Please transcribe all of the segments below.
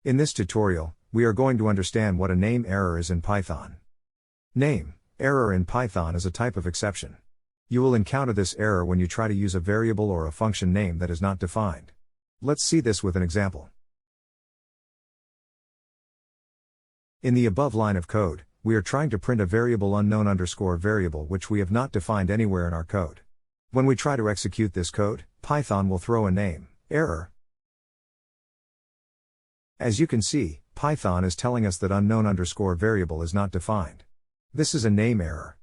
In this tutorial, we are going to understand what a name error is in Python. Name error in Python is a type of exception. You will encounter this error when you try to use a variable or a function name that is not defined. Let's see this with an example. In the above line of code, we are trying to print a variable unknown underscore variable which we have not defined anywhere in our code. When we try to execute this code, Python will throw a name error. As you can see, Python is telling us that unknown underscore variable is not defined. This is a name error.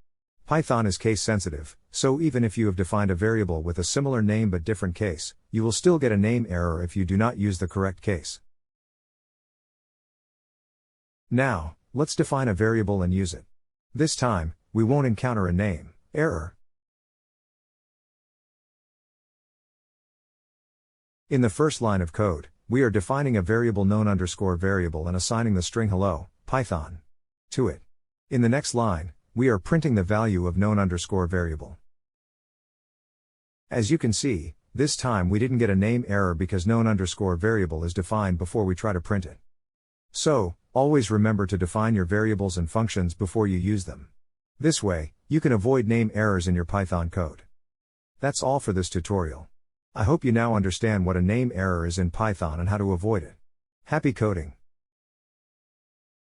Python is case sensitive, so even if you have defined a variable with a similar name but different case, you will still get a name error if you do not use the correct case. Now, let's define a variable and use it. This time, we won't encounter a name error. In the first line of code, we are defining a variable known underscore variable and assigning the string hello, Python, to it. In the next line, we are printing the value of known underscore variable. As you can see, this time we didn't get a name error because known underscore variable is defined before we try to print it. So, always remember to define your variables and functions before you use them. This way, you can avoid name errors in your Python code. That's all for this tutorial. I hope you now understand what a name error is in Python and how to avoid it. Happy coding!